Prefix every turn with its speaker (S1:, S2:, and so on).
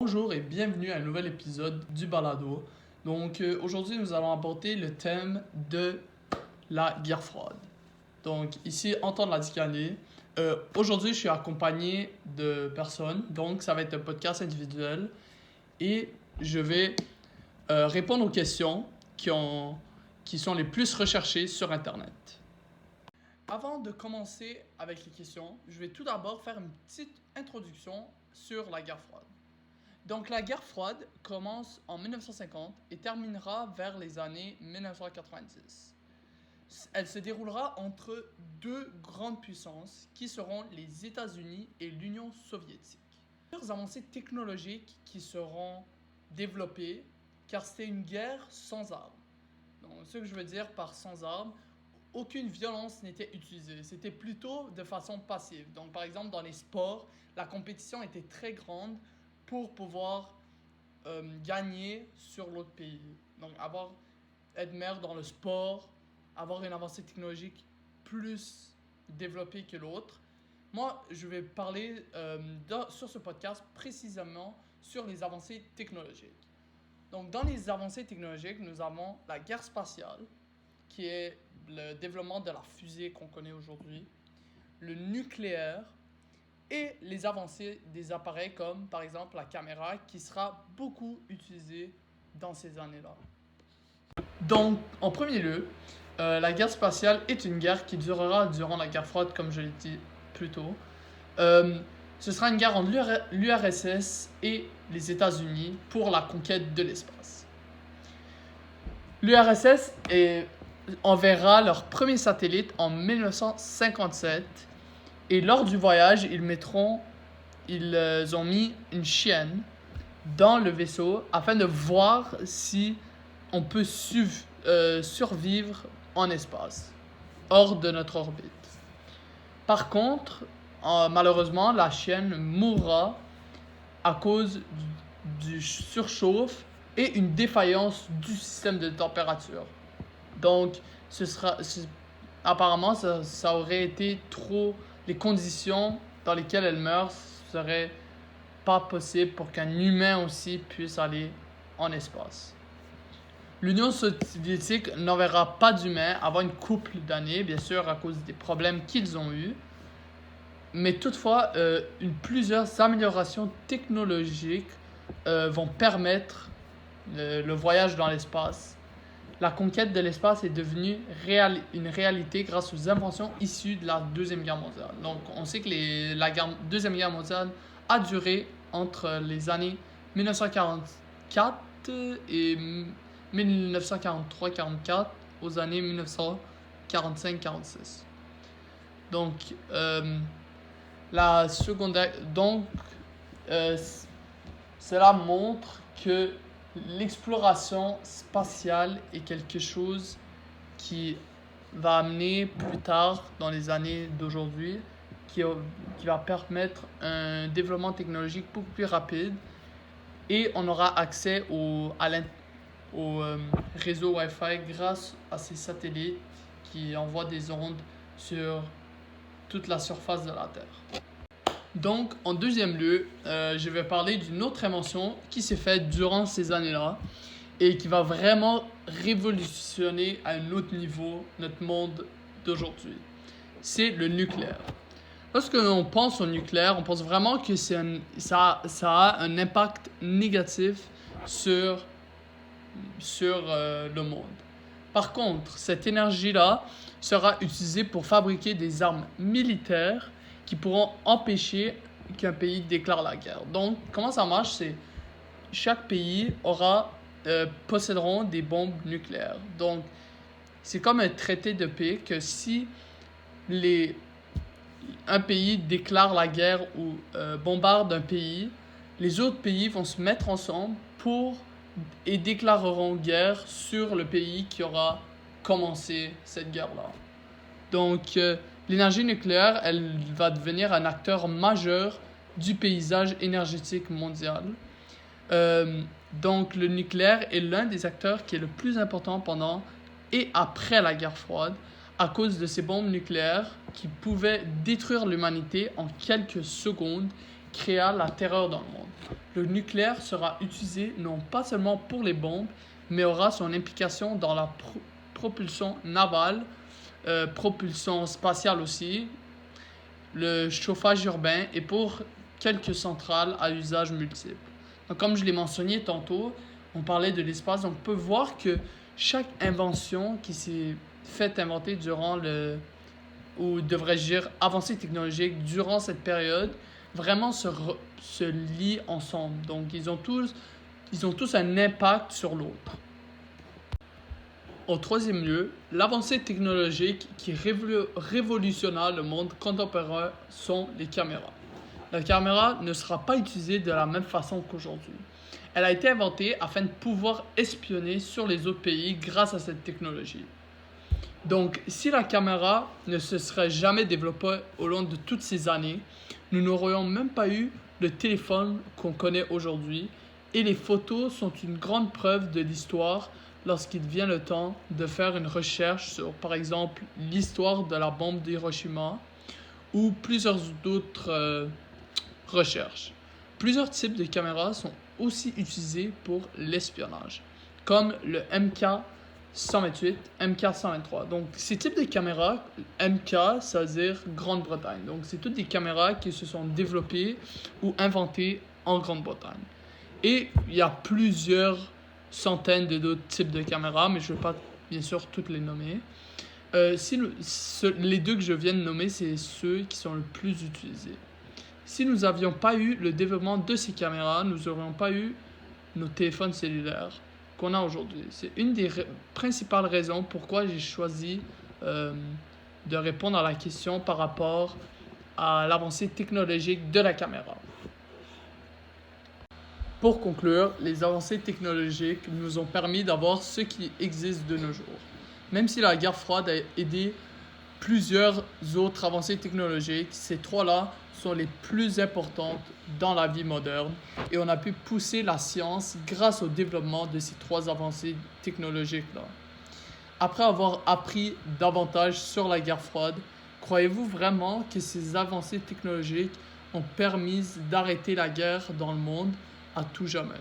S1: Bonjour et bienvenue à un nouvel épisode du Balado. Aujourd'hui nous allons aborder le thème de la guerre froide. Donc ici Antoine Ladicani. Aujourd'hui je suis accompagné de personnes, donc ça va être un podcast individuel et je vais répondre aux questions qui sont les plus recherchées sur Internet. Avant de commencer avec les questions, je vais tout d'abord faire une petite introduction sur la guerre froide. Donc la guerre froide commence en 1950 et terminera vers les années 1990. Elle se déroulera entre deux grandes puissances qui seront les États-Unis et l'Union soviétique. Plusieurs avancées technologiques qui seront développées car c'était une guerre sans armes. Donc ce que je veux dire par sans armes, aucune violence n'était utilisée. C'était plutôt de façon passive. Donc par exemple dans les sports, la compétition était très grande pour pouvoir gagner sur l'autre pays. Donc être meilleur dans le sport, avoir une avancée technologique plus développée que l'autre. Moi, je vais parler sur ce podcast précisément sur les avancées technologiques. Donc dans les avancées technologiques, nous avons la guerre spatiale, qui est le développement de la fusée qu'on connaît aujourd'hui, le nucléaire, et les avancées des appareils comme par exemple la caméra qui sera beaucoup utilisée dans ces années-là. Donc en premier lieu, la guerre spatiale est une guerre qui durera durant la guerre froide comme je l'ai dit plus tôt. Ce sera une guerre entre l'URSS et les États-Unis pour la conquête de l'espace. L'URSS enverra leur premier satellite en 1957. Et lors du voyage, ils ont mis une chienne dans le vaisseau afin de voir si on peut survivre en espace, hors de notre orbite. Par contre, malheureusement, la chienne mourra à cause du surchauffe et une défaillance du système de température. Donc, apparemment, ça aurait été trop... Les conditions dans lesquelles elle meurt ne seraient pas possibles pour qu'un humain aussi puisse aller en espace. L'Union soviétique n'enverra pas d'humains avant une couple d'années, bien sûr à cause des problèmes qu'ils ont eus. Mais toutefois, plusieurs améliorations technologiques vont permettre le voyage dans l'espace. La conquête de l'espace est devenue une réalité grâce aux inventions issues de la Deuxième Guerre mondiale. Donc, on sait que la Deuxième Guerre mondiale a duré entre les années 1944 et 1943-44 aux années 1945-46. Donc, cela montre que l'exploration spatiale est quelque chose qui va amener plus tard dans les années d'aujourd'hui, qui va permettre un développement technologique beaucoup plus rapide et on aura accès au réseau Wi-Fi grâce à ces satellites qui envoient des ondes sur toute la surface de la Terre. Donc, en deuxième lieu, je vais parler d'une autre invention qui s'est faite durant ces années-là et qui va vraiment révolutionner à un autre niveau notre monde d'aujourd'hui. C'est le nucléaire. Lorsque l'on pense au nucléaire, on pense vraiment que ça a un impact négatif sur le monde. Par contre, cette énergie-là sera utilisée pour fabriquer des armes militaires qui pourront empêcher qu'un pays déclare la guerre. Donc, comment ça marche? C'est chaque pays posséderont des bombes nucléaires. Donc, c'est comme un traité de paix que si un pays déclare la guerre ou bombarde un pays, les autres pays vont se mettre ensemble et déclareront guerre sur le pays qui aura commencé cette guerre-là. Donc, l'énergie nucléaire, elle va devenir un acteur majeur du paysage énergétique mondial. Donc, le nucléaire est l'un des acteurs qui est le plus important pendant et après la guerre froide à cause de ces bombes nucléaires qui pouvaient détruire l'humanité en quelques secondes créa la terreur dans le monde. Le nucléaire sera utilisé non pas seulement pour les bombes, mais aura son implication dans la propulsion navale, propulsion spatiale aussi, le chauffage urbain et pour quelques centrales à usage multiple. Donc, comme je l'ai mentionné tantôt, on parlait de l'espace, donc on peut voir que chaque invention qui s'est faite inventer durant ou devrais-je dire avancée technologique durant cette période, vraiment se lient ensemble. Donc ils ont tous un impact sur l'autre. Au troisième lieu, l'avancée technologique qui révolutionna le monde contemporain sont les caméras. La caméra ne sera pas utilisée de la même façon qu'aujourd'hui. Elle a été inventée afin de pouvoir espionner sur les autres pays grâce à cette technologie. Donc, si la caméra ne se serait jamais développée au long de toutes ces années, nous n'aurions même pas eu le téléphone qu'on connaît aujourd'hui, et les photos sont une grande preuve de l'histoire lorsqu'il vient le temps de faire une recherche sur, par exemple, l'histoire de la bombe d'Hiroshima ou plusieurs d'autres recherches. Plusieurs types de caméras sont aussi utilisés pour l'espionnage, comme le MK128, MK123. Donc, ces types de caméras, MK, ça veut dire Grande-Bretagne. Donc, c'est toutes des caméras qui se sont développées ou inventées en Grande-Bretagne. Et il y a plusieurs centaines d'autres types de caméras, mais je ne vais pas, bien sûr, toutes les nommer. Les deux que je viens de nommer, c'est ceux qui sont le plus utilisés. Si nous n'avions pas eu le développement de ces caméras, nous n'aurions pas eu nos téléphones cellulaires qu'on a aujourd'hui. C'est une des principales raisons pourquoi j'ai choisi de répondre à la question par rapport à l'avancée technologique de la caméra. Pour conclure, les avancées technologiques nous ont permis d'avoir ce qui existe de nos jours. Même si la guerre froide a aidé plusieurs autres avancées technologiques, ces trois-là sont les plus importantes dans la vie moderne et on a pu pousser la science grâce au développement de ces trois avancées technologiques-là. Après avoir appris davantage sur la guerre froide, croyez-vous vraiment que ces avancées technologiques ont permis d'arrêter la guerre dans le monde à tout jamais?